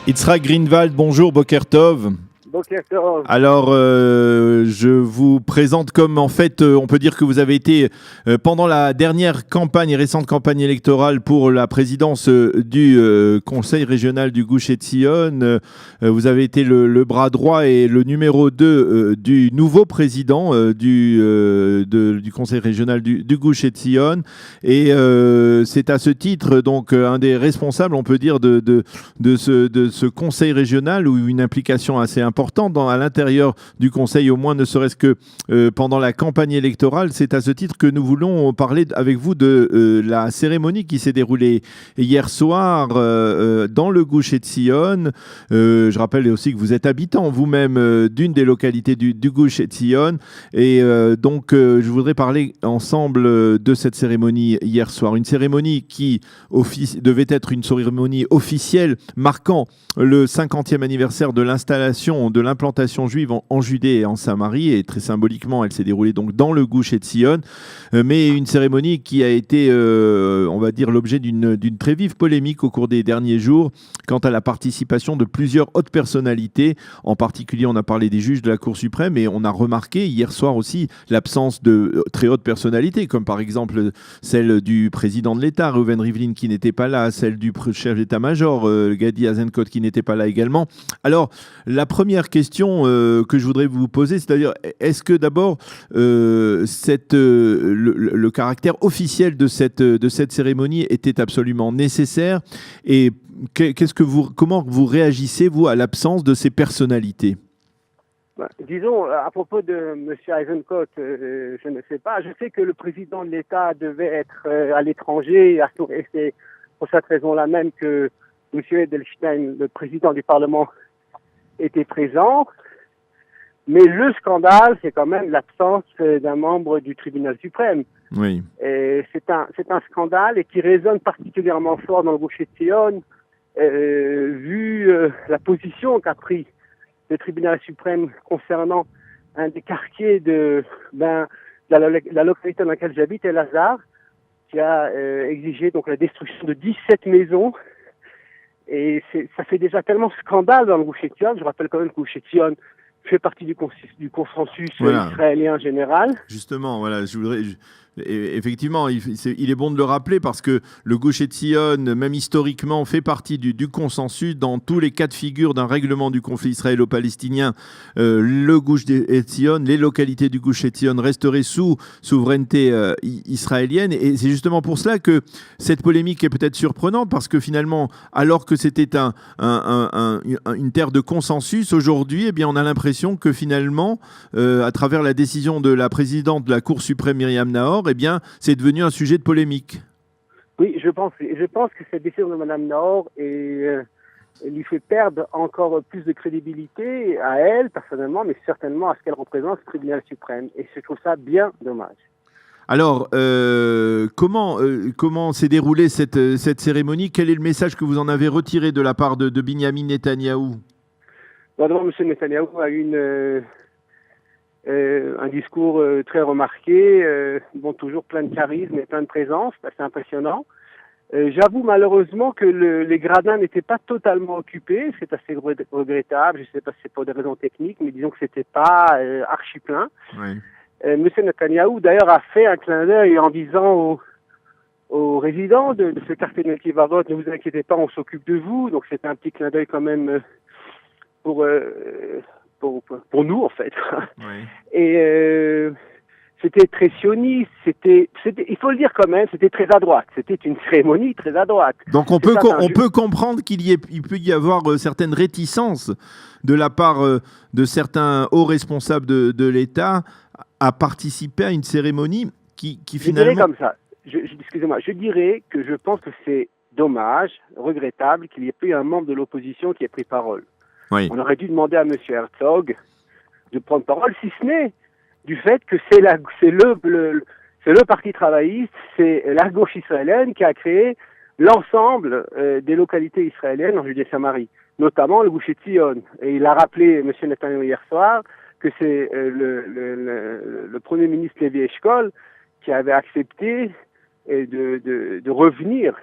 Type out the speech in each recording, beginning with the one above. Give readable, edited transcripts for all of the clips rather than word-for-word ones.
Yitzhak Greenwald, bonjour, Boker Tov. Boker Tov. Alors, je vous présente comme, en fait, on peut dire que vous avez été, pendant la dernière campagne, récente campagne électorale pour la présidence du Conseil régional du Gush Etzion, vous avez été le bras droit et le numéro 2 du nouveau président du Conseil régional du Gush Etzion. Et c'est à ce titre, donc, un des responsables, on peut dire, de ce Conseil régional, où une implication assez importante à l'intérieur du Conseil, au moins ne serait-ce que pendant la campagne électorale. C'est à ce titre que nous voulons parler avec vous de la cérémonie qui s'est déroulée hier soir dans le Gush Etzion. Je rappelle aussi que vous êtes habitant vous-même d'une des localités du Gush Etzion. Et donc, je voudrais parler ensemble de cette cérémonie hier soir. Une cérémonie qui devait être une cérémonie officielle marquant le 50e anniversaire de l'installation, de l'implantation juive en Judée et en Samarie, et très symboliquement, elle s'est déroulée donc dans le Gush Etzion, mais une cérémonie qui a été, on va dire, l'objet d'une très vive polémique au cours des derniers jours quant à la participation de plusieurs hautes personnalités. En particulier, on a parlé des juges de la Cour suprême, et on a remarqué hier soir aussi l'absence de très hautes personnalités, comme par exemple celle du président de l'État, Reuven Rivlin, qui n'était pas là, celle du chef d'état-major, Gadi Eisenkot, qui n'était pas là également. Alors, la première question que je voudrais vous poser, c'est-à-dire, est-ce que d'abord le caractère officiel de cette cérémonie était absolument nécessaire, et comment vous réagissez, vous, à l'absence de ces personnalités? Disons, à propos de M. Eisenkot, je ne sais pas. Je sais que le président de l'État devait être à l'étranger, et c'est pour cette raison-là même que M. Edelstein, le président du Parlement, était présent. Mais le scandale, c'est quand même l'absence d'un membre du tribunal suprême. Oui. Et c'est un scandale et qui résonne particulièrement fort dans le Gush Etzion, vu la position qu'a pris le tribunal suprême concernant un des quartiers de la localité dans laquelle j'habite, El Hazar, qui a exigé donc la destruction de 17 maisons. Et ça fait déjà tellement scandale dans le Gush Etzion. Je rappelle quand même que le Gush Etzion fait partie du consensus israélien général. Justement, voilà, effectivement, il est bon de le rappeler, parce que le Gush Etzion, même historiquement, fait partie du consensus dans tous les cas de figure d'un règlement du conflit israélo-palestinien. Le Gush Etzion, les localités du Gush Etzion resteraient sous souveraineté israélienne, et c'est justement pour cela que cette polémique est peut-être surprenante, parce que finalement, alors que c'était une terre de consensus, aujourd'hui, eh bien, on a l'impression que finalement, à travers la décision de la présidente de la Cour suprême, Myriam Nahor, eh bien, c'est devenu un sujet de polémique. Oui, je pense que cette décision de Mme Nahor lui fait perdre encore plus de crédibilité à elle, personnellement, mais certainement à ce qu'elle représente, le tribunal suprême. Et je trouve ça bien dommage. Alors, comment s'est déroulée cette cérémonie? Quel est le message que vous en avez retiré de la part de Binyamin Netanyahou? D'abord, M. Netanyahou a eu un discours très remarqué, toujours plein de charisme et plein de présence, c'est impressionnant. J'avoue malheureusement que les gradins n'étaient pas totalement occupés, c'est assez regrettable, je ne sais pas si c'est pour des raisons techniques, mais disons que c'était pas archi plein. Oui. M. Netanyahou d'ailleurs a fait un clin d'œil en disant aux résidents de ce quartier de Netivavot, ne vous inquiétez pas, on s'occupe de vous, donc c'était un petit clin d'œil quand même pour nous, en fait. Oui. Et c'était très sioniste, il faut le dire quand même, c'était très à droite. C'était une cérémonie très à droite. Donc on peut comprendre il peut y avoir certaines réticences de la part de certains hauts responsables de l'État à participer à une cérémonie qui finalement... Je dirais comme ça, excusez-moi, je dirais que je pense que c'est dommage, regrettable qu'il n'y ait plus un membre de l'opposition qui ait pris parole. Oui. On aurait dû demander à M. Herzog de prendre parole, si ce n'est du fait que c'est le Parti travailliste, c'est la gauche israélienne qui a créé l'ensemble des localités israéliennes en Judée-Samarie, notamment le Gush Etzion. Et il a rappelé, M. Netanyahu hier soir, que c'est le Premier ministre Levi Eshkol qui avait accepté de revenir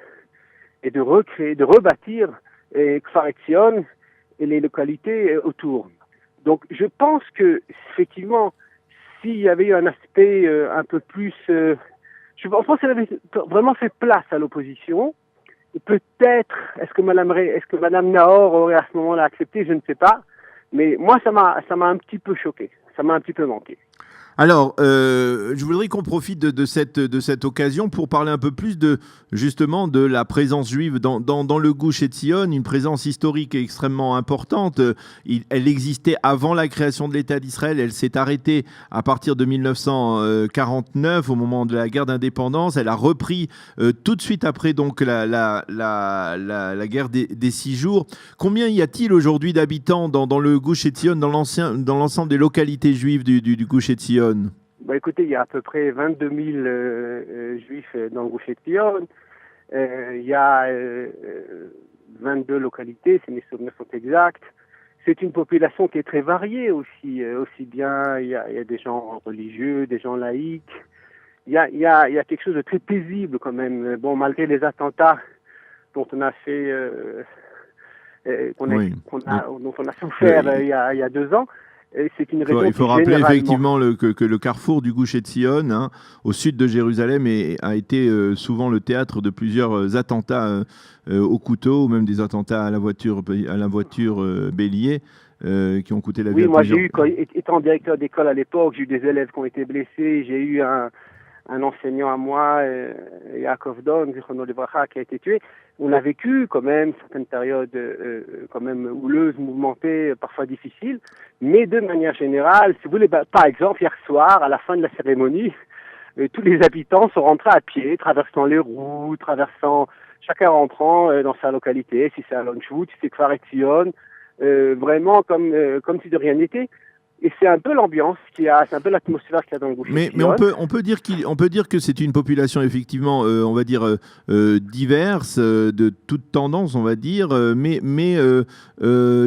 et de recréer, de rebâtir Kfar Etzion et les localités autour. Donc je pense que effectivement, s'il y avait eu un aspect un peu plus, je pense qu'elle avait vraiment fait place à l'opposition. Et peut-être, est-ce que Madame Nahor aurait à ce moment-là accepté, je ne sais pas. Mais moi, ça m'a un petit peu choqué, ça m'a un petit peu manqué. Alors, je voudrais qu'on profite de cette occasion pour parler un peu plus justement de la présence juive dans le Gush Etzion, une présence historique extrêmement importante. Elle existait avant la création de l'État d'Israël, elle s'est arrêtée à partir de 1949, au moment de la guerre d'indépendance. Elle a repris tout de suite après donc la guerre des 6 jours. Combien y a-t-il aujourd'hui d'habitants dans le Gush Etzion, dans l'ensemble des localités juives du Gush Etzion? Bah écoutez, il y a à peu près 22 000 juifs dans le Gush Etzion. Il y a 22 localités, si mes souvenirs sont exacts. C'est une population qui est très variée aussi. Aussi bien, il y a des gens religieux, des gens laïcs. Il y a quelque chose de très paisible quand même. Bon, malgré les attentats dont on a fait, dont on a souffert il y a 2 ans. C'est une région il faut rappeler effectivement que le carrefour du Gush Etzion, hein, au sud de Jérusalem, a été souvent le théâtre de plusieurs attentats au couteau, ou même des attentats à la voiture bélier, qui ont coûté la vie à plusieurs. Oui, moi étant directeur d'école à l'époque, j'ai eu des élèves qui ont été blessés, j'ai eu un enseignant à moi, Yaakov Don, qui a été tué. On a vécu quand même certaines périodes quand même houleuses, mouvementées, parfois difficiles, mais de manière générale, si vous voulez, par exemple, hier soir, à la fin de la cérémonie, tous les habitants sont rentrés à pied, traversant les routes, chacun rentrant dans sa localité, si c'est à Lonchwood, si c'est Kfar Etzion, vraiment comme si de rien n'était. Et c'est un peu l'ambiance c'est un peu l'atmosphère qu'il y a dans le Gush Etzion. Mais on peut dire que c'est une population effectivement, on va dire diverse, de toute tendance, on va dire, mais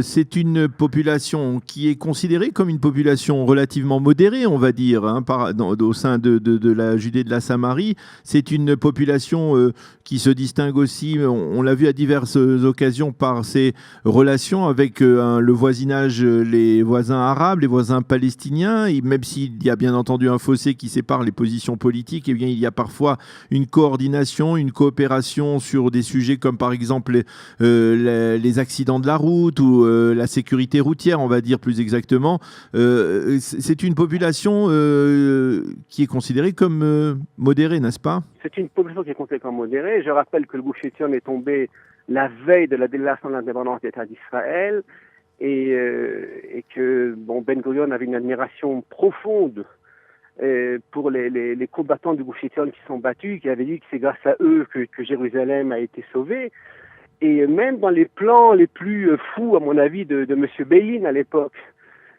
c'est une population qui est considérée comme une population relativement modérée, on va dire, hein, au sein de la Judée de la Samarie. C'est une population qui se distingue aussi, on l'a vu à diverses occasions, par ses relations avec le voisinage, les voisins arabes, les voisins palestiniens, et même s'il y a bien entendu un fossé qui sépare les positions politiques, eh bien, il y a parfois une coordination, une coopération sur des sujets comme par exemple les accidents de la route ou la sécurité routière, on va dire plus exactement. C'est une population qui est considérée comme modérée, n'est-ce pas? C'est une population qui est considérée comme modérée. Je rappelle que le Gush Etzion est tombé la veille de la déclaration de l'indépendance d'État d'Israël. Et que Ben Gurion avait une admiration profonde pour les combattants du Gush Etzion qui sont battus, qui avait dit que c'est grâce à eux que Jérusalem a été sauvée. Et même dans les plans les plus fous, à mon avis, de M. Begin à l'époque,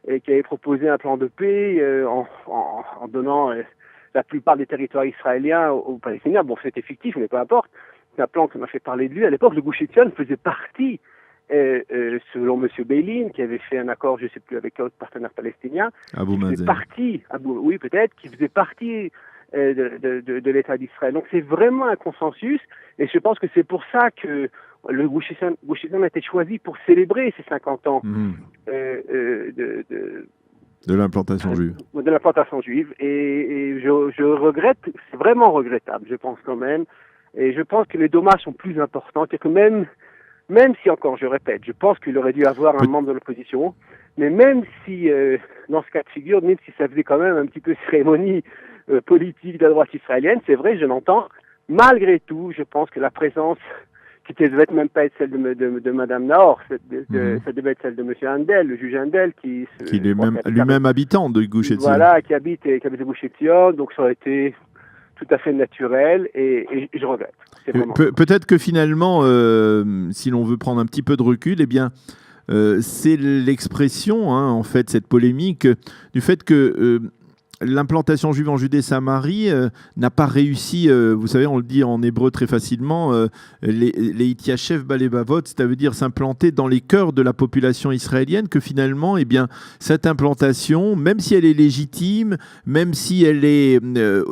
qui avait proposé un plan de paix en donnant la plupart des territoires israéliens aux Palestiniens. Bon, c'était fictif, mais peu importe. C'est un plan qu'on a fait parler de lui. À l'époque, le Gush Etzion faisait partie, selon M. Begin, qui avait fait un accord, je ne sais plus, avec un autre partenaire palestinien, qui faisait partie de l'État d'Israël. Donc c'est vraiment un consensus, et je pense que c'est pour ça que le Gush Etzion a été choisi pour célébrer ces 50 ans de l'implantation juive. De l'implantation juive, et je regrette, c'est vraiment regrettable, je pense quand même, et je pense que les dommages sont plus importants, c'est que même si, encore, je répète, je pense qu'il aurait dû avoir un membre de l'opposition, mais même si, dans ce cas de figure, même si ça faisait quand même un petit peu cérémonie politique de la droite israélienne, c'est vrai, je l'entends, malgré tout, je pense que la présence, qui ne devait même pas être celle de Madame Nahor, ça devait être celle de M. Handel, le juge Handel, qui est lui-même habitant de Gush Etzion. Voilà, qui habite le Gush Etzion, donc ça aurait été tout à fait naturel, et je regrette. Peut-être que finalement, si l'on veut prendre un petit peu de recul, eh bien, c'est l'expression, hein, en fait, cette polémique, du fait que l'implantation juive en Judée-Samarie n'a pas réussi, vous savez, on le dit en hébreu très facilement, les Ityachev Balebavot, c'est-à-dire s'implanter dans les cœurs de la population israélienne, que finalement, eh bien, cette implantation, même si elle est légitime, même si elle est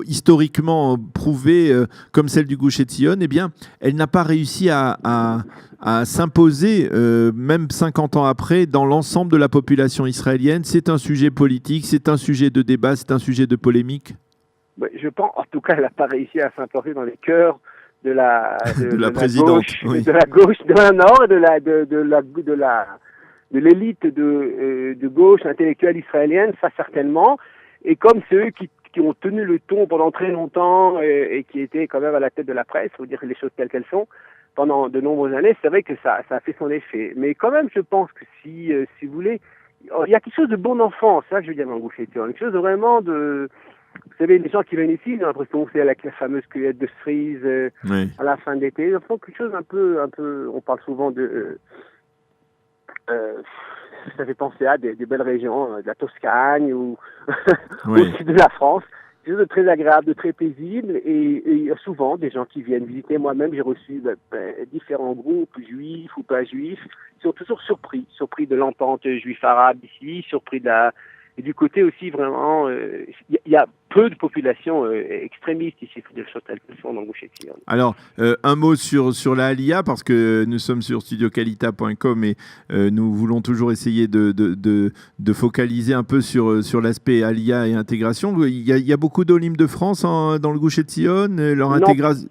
historiquement prouvée comme celle du Gush Etzion, eh bien, elle n'a pas réussi à à s'imposer, même 50 ans après, dans l'ensemble de la population israélienne. C'est un sujet politique, c'est un sujet de débat, c'est un sujet de polémique. Je pense, en tout cas, elle n'a pas réussi à s'imposer dans les cœurs de la présidente, gauche, oui. de la gauche, de l'élite de gauche intellectuelle israélienne, ça certainement. Et comme ceux qui ont tenu le ton pendant très longtemps et qui étaient quand même à la tête de la presse, faut dire les choses telles qu'elles sont, pendant de nombreuses années, c'est vrai que ça a fait son effet. Mais quand même, je pense que si vous voulez, il y a quelque chose de bon enfant, ça je veux dire dans le Gush Etzion, quelque chose de vraiment de... Vous savez, les gens qui viennent ici, j'ai l'impression que c'est la fameuse cueillette de cerises Oui. à la fin de l'été. Ils font quelque chose un peu, on parle souvent de... ça fait penser à des belles régions, de la Toscane ou Oui. aussi de la France. Quelque chose de très agréable, de très paisible. Et il y a souvent des gens qui viennent visiter. Moi-même, j'ai reçu différents groupes, juifs ou pas juifs, qui sont toujours surpris de l'entente juif-arabe ici, surpris de la... Et du côté aussi, vraiment, il y a peu de populations extrémistes ici, il faut dire les choses telles qu'elles sont dans le Gush Etzion. Alors, un mot sur la Aliyah, parce que nous sommes sur studioqualita.com et nous voulons toujours essayer de focaliser un peu sur l'aspect Aliyah et intégration. Il y a beaucoup d'Olim de France dans le Gush Etzion, leur intégration...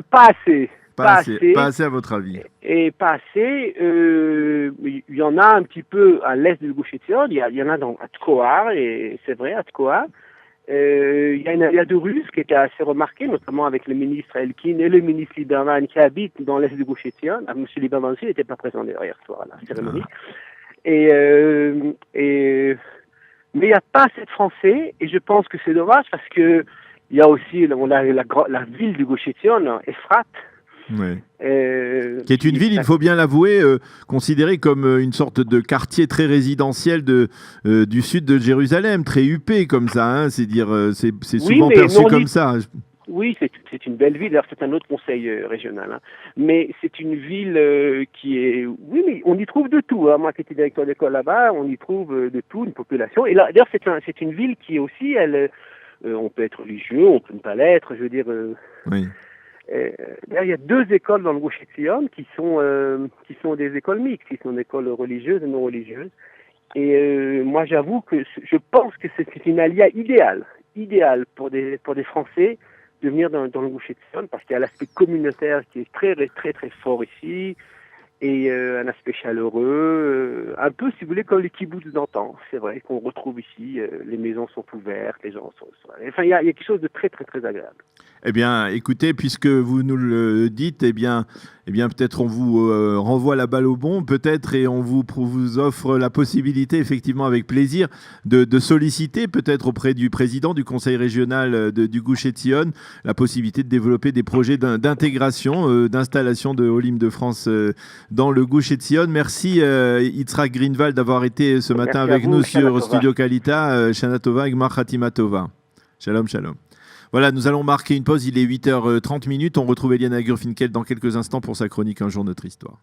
Pas assez. Pas assez à votre avis. Et pas assez. Il y en a un petit peu à l'est du Gush Etzion. Il y en a à Tkoar, et c'est vrai, à Tkoar. Il y a une aliyah de Russes qui était assez remarquée, notamment avec le ministre Elkin et le ministre Lieberman qui habitent dans l'est du Gush Etzion. M. Lieberman aussi n'était pas présent d'ailleurs hier soir à la cérémonie. Mais il n'y a pas assez de Français, et je pense que c'est dommage parce que il y a aussi la ville du Gush Etzion, Efrat. Ouais. Qui est une ville, il faut bien l'avouer, considérée comme une sorte de quartier très résidentiel du sud de Jérusalem, très huppé comme ça, hein, c'est souvent perçu comme ça. Oui, c'est une belle ville, alors c'est un autre conseil régional, hein. Mais c'est une ville qui est... Oui, mais on y trouve de tout, hein. Moi qui étais directeur d'école là-bas, on y trouve de tout, une population. Et là, d'ailleurs, c'est une ville qui est aussi, on peut être religieux, on peut ne pas l'être, je veux dire... Oui. D'ailleurs, il y a 2 écoles dans le Gush Etzion qui sont des écoles mixtes, qui sont des écoles religieuses et non religieuses. Et moi, j'avoue que je pense que c'est une aliyah idéale pour des Français de venir dans le Gush Etzion, parce qu'il y a l'aspect communautaire qui est très, très, très fort ici, et un aspect chaleureux, un peu, si vous voulez, comme les kibboutz d'antan. C'est vrai qu'on retrouve ici, les maisons sont ouvertes, les gens sont... Enfin, il y a quelque chose de très, très, très agréable. Eh bien, écoutez, puisque vous nous le dites, eh bien peut-être on vous renvoie la balle au bon, peut-être, et on vous offre la possibilité, effectivement, avec plaisir, de solliciter, peut-être auprès du président du conseil régional du Gush Etzion, la possibilité de développer des projets d'intégration, d'installation de Olim de France dans le Gush Etzion. Merci Yitzhak Greenwald d'avoir été ce matin avec nous sur Studio Kalita. Shana Tova, Gmar Khatima Tova. Shalom, shalom. Voilà, nous allons marquer une pause, il est 8h30. On retrouve Eliane Agurfinkel dans quelques instants pour sa chronique Un jour notre histoire.